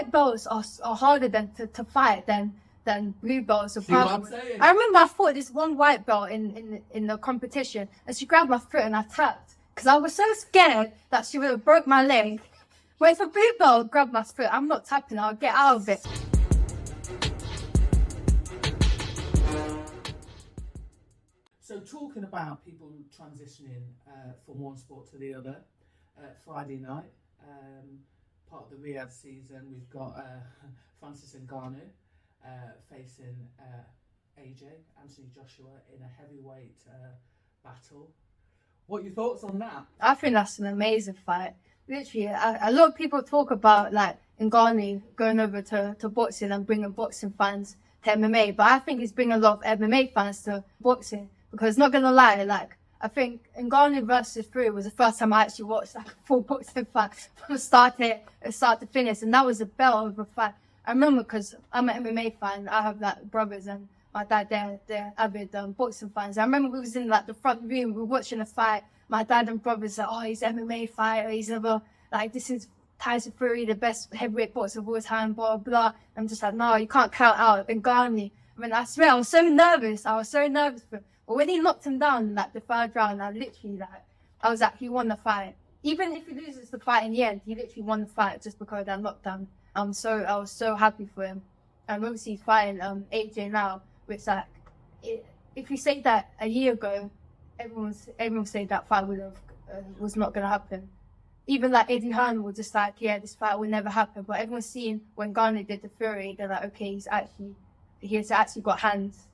white belts are harder to fight than blue belts. See what I'm saying? I remember I fought this one white belt in the competition, and she grabbed my foot and I tapped because I was so scared that she would have broke my leg. But if a blue belt grabbed my foot, I'm not tapping. I'll get out of it. So talking about people transitioning from one sport to the other, Friday night, part of the Riyadh season, we've got Francis Ngannou facing AJ, Anthony Joshua, in a heavyweight battle. What are your thoughts on that? I think that's an amazing fight. Literally, a lot of people talk about like Ngannou going over to boxing and bringing boxing fans to MMA, but I think he's bringing a lot of MMA fans to boxing. Because not gonna lie, like I think Ngannou versus Fury was the first time I actually watched like a full boxing fight from start to finish, and that was a bell of a fight. I remember because I'm an MMA fan. I have like brothers and my dad. They're avid boxing fans. I remember we was in like the front room. We were watching the fight. My dad and brothers like, oh, he's an MMA fighter. He's never like this is Tyson Fury, the best heavyweight boxer of all time. Blah blah. I'm just like, no, you can't count out Ngannou. I mean, I swear, I was so nervous. For him. But when he knocked him down, like the third round, I was like, he won the fight. Even if he loses the fight in the end, he literally won the fight just because of that knockdown. I was so happy for him. And obviously he's fighting AJ now, which like, if you say that a year ago, everyone said that fight was not gonna happen. Even like Eddie Hearn was just like, yeah, this fight will never happen. But everyone's seen when Ngannou did the Fury, they're like, okay, he's actually got hands.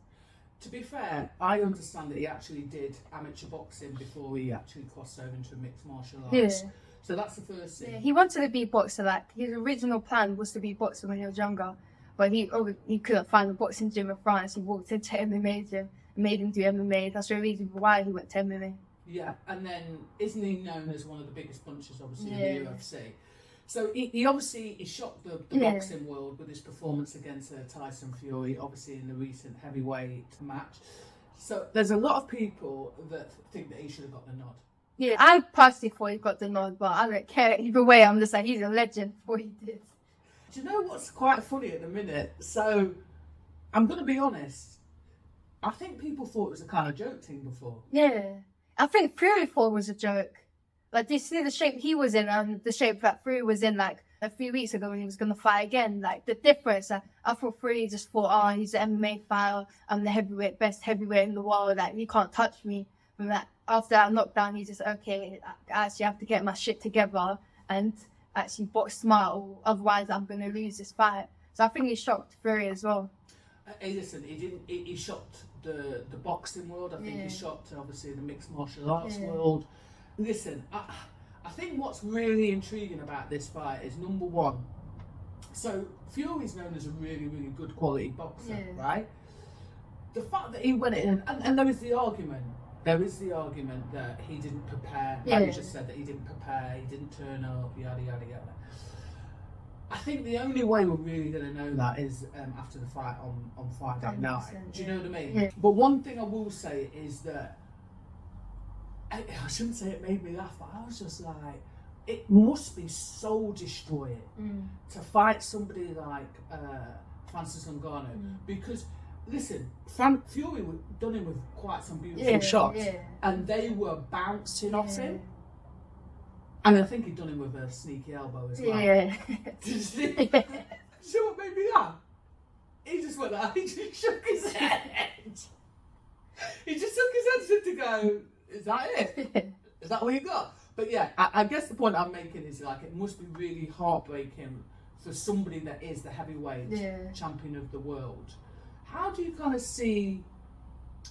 To be fair, I understand that he actually did amateur boxing before he actually crossed over into mixed martial arts. Yeah. So that's the first thing. Yeah, he wanted to be a boxer. Like his original plan was to be a boxer when he was younger, but he couldn't find a boxing gym in France. He walked into MMA gym and made him do MMA. That's the reason why he went to MMA. Yeah, and then isn't he known as one of the biggest punchers, obviously, in the UFC? So he obviously shocked the boxing world with his performance against Tyson Fury, obviously in the recent heavyweight match. So there's a lot of people that think that he should have got the nod. Yeah, I personally thought he got the nod, but I don't care. Either way, I'm just like, he's a legend for what he did. Do you know what's quite funny at the minute? So I'm going to be honest. I think people thought it was a kind of joke thing before. Yeah. I think Fury thought it was a joke. Like, do you see the shape he was in and the shape that Fury was in, like, a few weeks ago when he was going to fight again? Like, the difference. I thought Fury just thought, oh, he's an MMA fighter. I'm the best heavyweight in the world. Like, you can't touch me. And that, after that knockdown, he's just, okay, I actually have to get my shit together and actually box smart, or otherwise I'm going to lose this fight. So I think he shocked Fury as well. Hey, listen, he shocked the boxing world. I think he shocked, obviously, the mixed martial arts world. Listen, I think what's really intriguing about this fight is, number one, so Fury's known as a really, really good quality boxer, right? The fact that he went in, and there is the argument that he didn't prepare, like you just said, that he didn't prepare, he didn't turn up, yada, yada, yada. I think the only way we're really going to know that is after the fight on Friday night. Do you know what I mean? Yeah. But one thing I will say is that, I shouldn't say it made me laugh, but I was just like, it must be soul destroying to fight somebody like Francis Ngannou, because listen, Fury done him with quite some beautiful shots, and they were bouncing off him, and I think he'd done him with a sneaky elbow as well. Yeah. Do you see what made me laugh? He just went like, he just shook his head. He just shook his head to go, is that it? Is that what you got? But yeah, I guess the point I'm making is, like, it must be really heartbreaking for somebody that is the heavyweight champion of the world. How do you kind of see,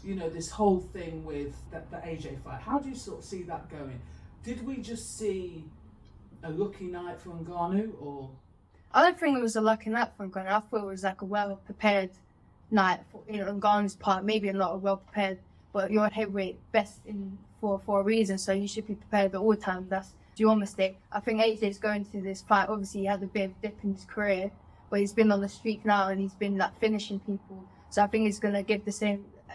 you know, this whole thing with the AJ fight? How do you sort of see that going? Did we just see a lucky night for Ngannou, or? I don't think it was a lucky night for Ngannou. I thought it was like a well-prepared night for, you know, Ngannou's part. Maybe not well-prepared, but you're a heavyweight best for a reason, so you should be prepared at all times. That's your mistake. I think AJ's going to this fight. Obviously, he had a bit of a dip in his career, but he's been on the streak now and he's been like finishing people. So I think he's gonna give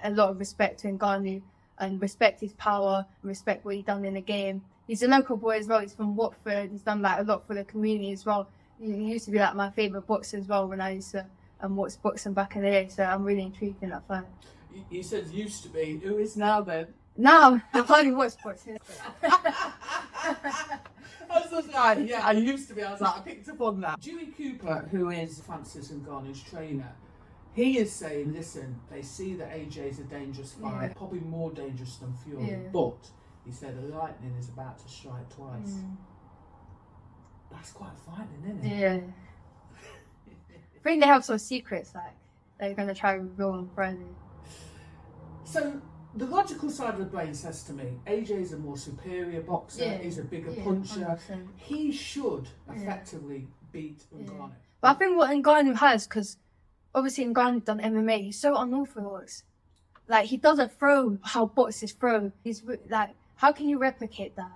a lot of respect to Ngannou and respect his power, and respect what he's done in the game. He's a local boy as well. He's from Watford. He's done like a lot for the community as well. He used to be like my favourite boxer as well when I used to watch boxing back in the day. So I'm really intrigued in that fight. You said used to be. Who is now then? Now I hardly watch boxing. I was just like, yeah, I used to be. I was like, I picked up on that. Dewey Cooper, who is Francis Ngannou's trainer, he is saying, listen, they see that AJ's a dangerous fight, probably more dangerous than Fury, but he said the lightning is about to strike twice. That's quite frightening, isn't it? Yeah. I think they have some secrets, like they're going to try to reveal on Friday. So the logical side of the brain says to me, AJ is a more superior boxer, he's a bigger puncher. 100%. He should effectively beat Ngannou. But I think what Ngannou has, because obviously Ngannou done MMA, he's so unorthodox. Like, he doesn't throw how boxers throw. He's like, how can you replicate that?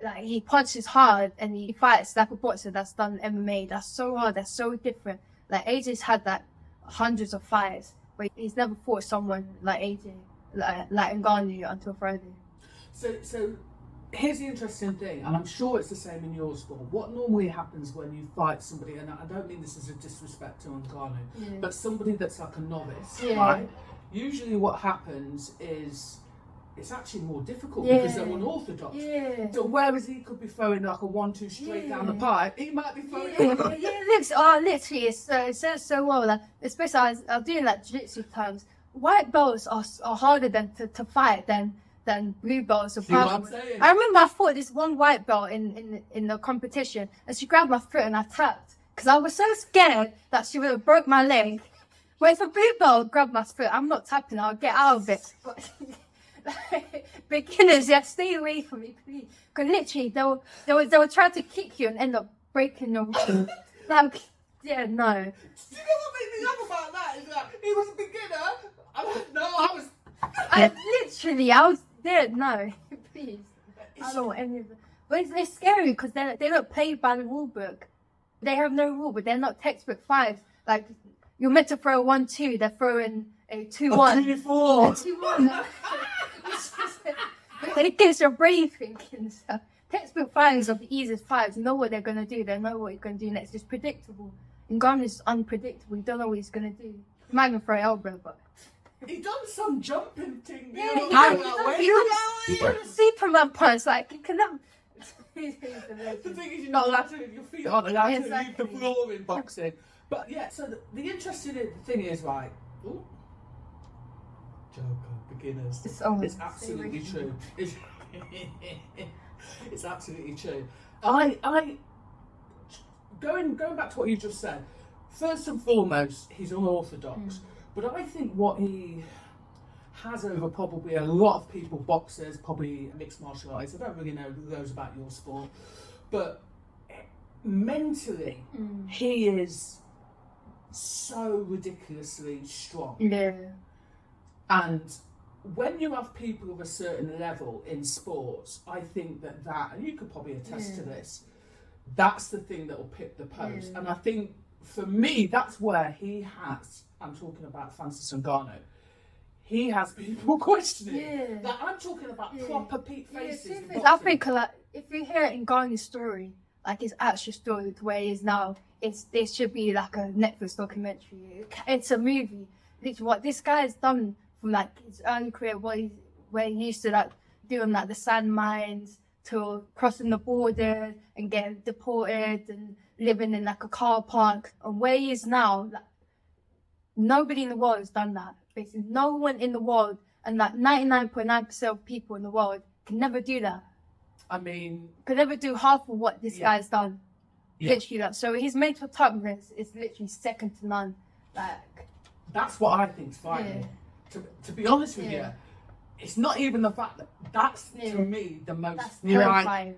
Like, he punches hard and he fights like a boxer that's done MMA. That's so hard, that's so different. Like, AJ's had that hundreds of fights, but he's never fought someone like AJ, like Ngannou until Friday. So here's the interesting thing, and I'm sure it's the same in your sport. What normally happens when you fight somebody, and I don't mean this as a disrespect to Ngannou, but somebody that's like a novice, right? Usually what happens is it's actually more difficult because they're unorthodox. So whereas he could be throwing like a 1-2 straight down the pipe, he might be throwing literally, it says so well. Like, especially I was doing like jiu-jitsu times. White belts are harder to fight than blue belts or purple. I remember I fought this one white belt in the competition, and she grabbed my foot and I tapped because I was so scared that she would have broke my leg. But if a blue belt grabbed my foot, I'm not tapping. I'll get out of it. But beginners, stay away from me, please. Because literally, they'll try to kick you and end up breaking your ribs. Like, yeah, no. Do you know what made me laugh about that? Is that he was a beginner. I was there. No, please. I don't want any of them. But it's scary because they don't play by the rule book. They have no rule, but they're not textbook fights. Like, you're meant to throw a 1-2, they're throwing a 2-1. 2-4. It gets your brain thinking. So, textbook fights are the easiest fights. You know what they're going to do. They know what he's going to do next. It's predictable. Ngannou is unpredictable. You don't know what he's going to do. He might even throw an elbow, but... He done some jumping thing. He done a Superman punch. Like, you cannot... The thing is, you're not allowed to... Your feet aren't allowed to leave the floor in boxing. But yeah, so the interesting thing is, right... Ooh. Joker, beginners. It's absolutely true. It's absolutely true. Going back to what you just said, first and foremost, he's unorthodox. But I think what he has over probably a lot of people, boxers, probably mixed martial artists, I don't really know those about your sport, but mentally, he is so ridiculously strong. Yeah. And when you have people of a certain level in sports, I think that, and you could probably attest to this, that's the thing that will pick the post. And I think, for me, that's where he has, I'm talking about Francis Ngannou, he has people questioning. Like, I'm talking about proper peak faces. I think, like, if you hear Ngannou's story, like his actual story, the way he is now, it should be like a Netflix documentary. It's a movie. Literally, what this guy has done from like his early career, where he used to like doing like the sand mines to crossing the border and getting deported and living in like a car park, and where he is now, like, nobody in the world has done that. Basically, no one in the world, and like 99.9% of people in the world can never do that. I mean, could never do half of what this guy's done. Literally, that. So his mental toughness is literally second to none. Like, that's what I think is frightening. To be honest with you, it's not even the fact that that's to me the most terrifying.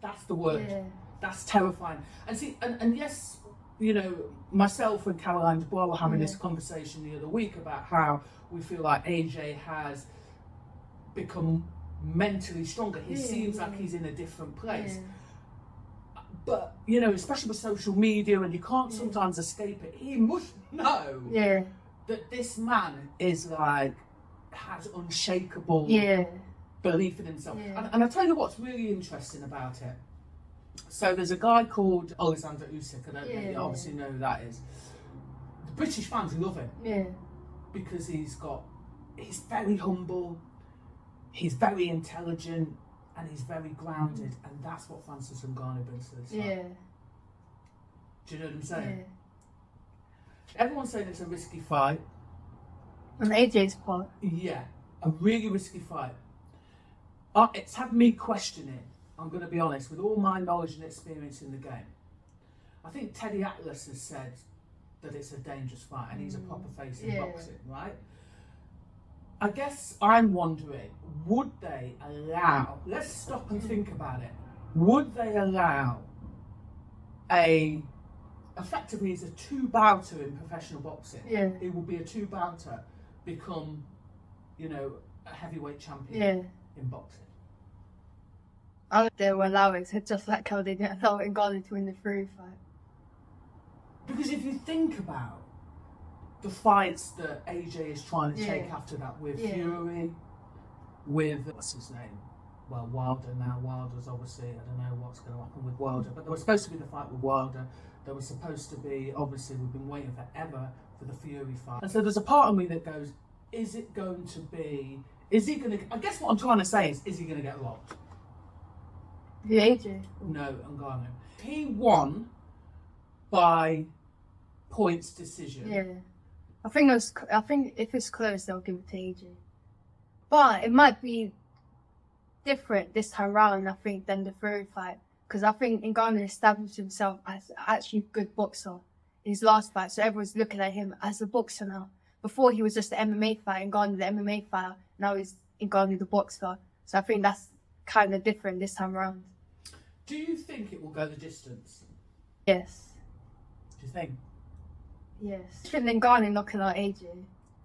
That's the word. That's terrifying. And see, and yes, you know, myself and Caroline Dubois were having this conversation the other week about how we feel like AJ has become mentally stronger. He seems like he's in a different place. But, you know, especially with social media, and you can't sometimes escape it, he must know that this man is like, has unshakable belief in himself. And I tell you what's really interesting about it. So there's a guy called Alexander Usyk. I don't know, you Yeah. obviously know who that is. The British fans love him Yeah. because he's very humble, he's very intelligent, and he's very grounded, and that's what Francis Ngannou brings to this fight. Yeah. Do you know what I'm saying? Yeah. Everyone's saying it's a risky fight. On AJ's part. Yeah, a really risky fight. It's had me questioning, I'm going to be honest, with all my knowledge and experience in the game. I think Teddy Atlas has said that it's a dangerous fight, and he's a proper face in boxing, right? I guess I'm wondering, would they allow, let's stop and think about it, would they allow effectively as a two-bouter in professional boxing, it will be a two-bouter, become, you know, a heavyweight champion in boxing? I think they will allow it, just like how they didn't allow Ngannou to win the Fury fight. Because if you think about the fights that AJ is trying to take after that with Fury, with, what's his name? Well, Wilder now. Wilder's obviously, I don't know what's going to happen with Wilder, but there was supposed to be the fight with Wilder. There was supposed to be, obviously, we've been waiting forever for the Fury fight. And so there's a part of me that goes, is he going to, I guess what I'm trying to say is he going to get robbed? The AJ? No, Ngannou. He won by points decision. Yeah. I think if it's close, they'll give it to AJ. But it might be different this time round, I think, than the Fury fight. Because I think Ngannou established himself as actually a good boxer in his last fight. So everyone's looking at him as a boxer now. Before he was just the MMA fighter, Ngannou the MMA fighter. Now he's Ngannou the boxer. So I think that's kind of different this time around. Do you think it will go the distance? Yes. Do you think? Yes. I think Ngannou knocking out AJ.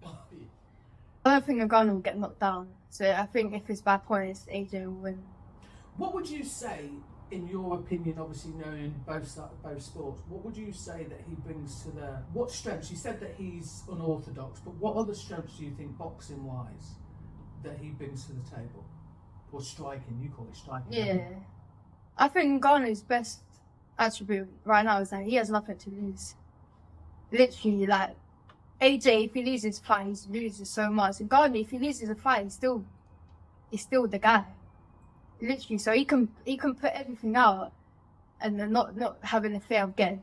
I don't think Ngannou will get knocked down. So I think if it's by points, AJ will win. What would you say, in your opinion, obviously knowing both sports, what would you say that he brings to what strengths? You said that he's unorthodox, but what other strengths do you think, boxing-wise, that he brings to the table? Or striking, you call it striking. Yeah. I think Ngannou's best attribute right now is that he has nothing to lose. Literally, like, AJ, if he loses a fight, he loses so much. Ngannou, if he loses a fight, he's still the guy. Literally, so he can put everything out and then not having the fear of getting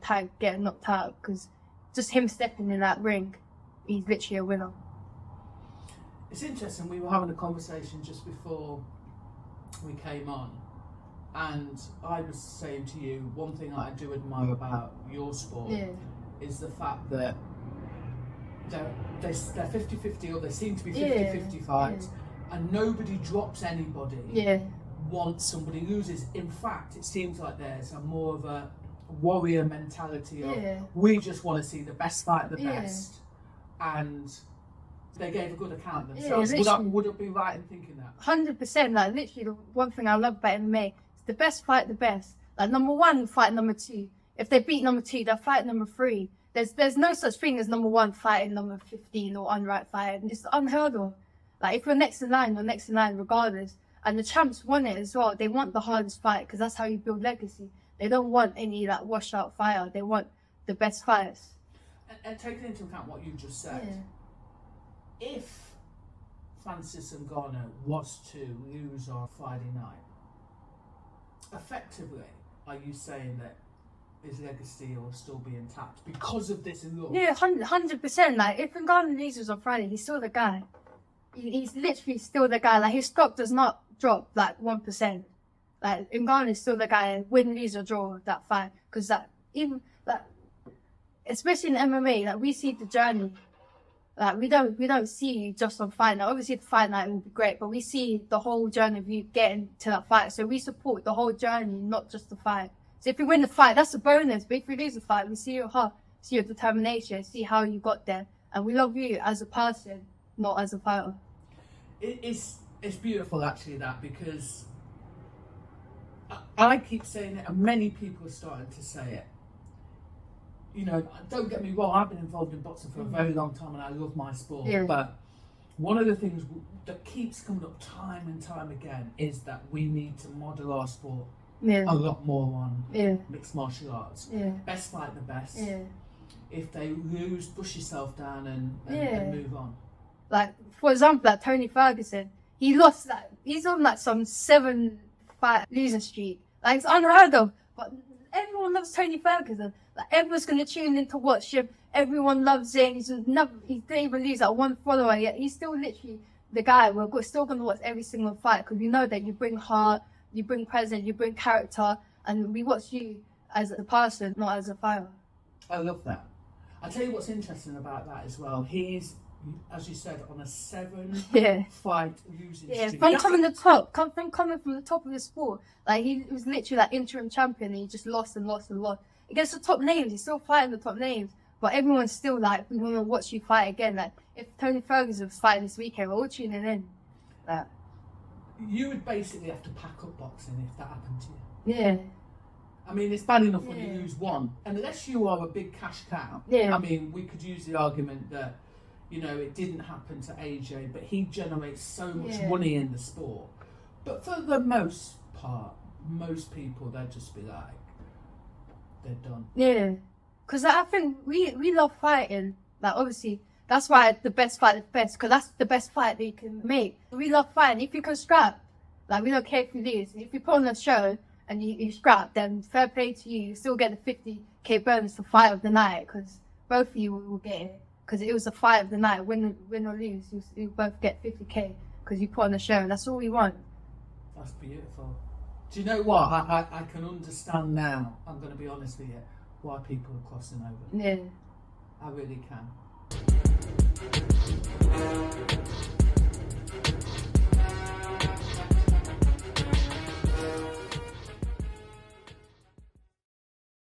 knocked out, because just him stepping in that ring, he's literally a winner. It's interesting, we were having a conversation just before we came on, and I was saying to you, one thing I do admire about your sport is the fact that they're 50-50, or they seem to be 50-50 fights, and nobody drops anybody once somebody loses. In fact, it seems like there's more of a warrior mentality of we just want to see the best fight the best, and they gave a good account of themselves. Would it be right in thinking that? 100%. Like, literally, the one thing I love about MMA is the best fight the best. Like, number one fight number two. If they beat number two, they'll fight number three. There's no such thing as number one fighting number 15 or unranked fighting. It's unheard of. Like, if you're next in line, you're next in line regardless. And the champs want it as well. They want the hardest fight, because that's how you build legacy. They don't want any like washed out fighter. They want the best fighters. And taking into account what you just said, if Francis Ngannou was to lose on Friday night, effectively, are you saying that his legacy will still be intact because of this look? Yeah, 100%. Like, if Ngannou loses on Friday, he's still the guy. He's literally still the guy. Like, his stock does not drop like 1%. Like, Ngannou is still the guy. Win, lose or draw that fight, because that even like, especially in MMA, like, we see the journey. Like, we don't see you just on fight night. Obviously, the fight night will be great, but we see the whole journey of you getting to that fight. So we support the whole journey, not just the fight. So if you win the fight, that's a bonus. But if you lose the fight, we see your heart, see your determination, see how you got there, and we love you as a person, not as a fighter. It's beautiful, actually, that, because I keep saying it, and many people are starting to say it. You know, don't get me wrong, I've been involved in boxing for a very long time, and I love my sport. But one of the things that keeps coming up time and time again is that we need to model our sport a lot more on Yeah. mixed martial arts. Yeah. Best fight the best. Yeah. If they lose, brush yourself down and move on. Like, for example, like Tony Ferguson, he lost, like, he's on like some 7-fight losing streak. Like, it's unheard of. But everyone loves Tony Ferguson. Like, everyone's gonna tune in to watch him. Everyone loves him. He didn't even lose like one follower yet. He's still literally the guy. We're still gonna watch every single fight because we know that you bring heart, you bring presence, you bring character, and we watch you as a person, not as a fighter. I love that. I'll tell you what's interesting about that as well. He's, as you said, on a 7-fight losing streak. From coming from the top of the sport. Like, he was literally like interim champion and he just lost and lost and lost. Against the top names, he's still fighting the top names. But everyone's still like, we want to watch you fight again. Like, if Tony Ferguson was fighting this weekend, we're all tuning in. Like, you would basically have to pack up boxing if that happened to you. yeah. I mean, it's bad enough when you lose one. Unless you are a big cash cow. Yeah. I mean, we could use the argument that, you know, it didn't happen to AJ, but he generates so much money in the sport. But for the most part, most people, they'd just be like, they're done. Yeah. Because I think we love fighting. Like, obviously, that's why the best fight is best. Because that's the best fight that you can make. We love fighting. If you can scrap, like, we don't care if you lose. If you put on a show and you scrap, then fair play to you. You still get the 50k bonus for fight of the night. Because both of you will get it. Because it was a fight of the night. Win or lose, you both get 50k. Because you put on a show. And that's all we want. That's beautiful. Do you know what? I can understand now, I'm going to be honest with you, why people are crossing over. Yeah. I really can.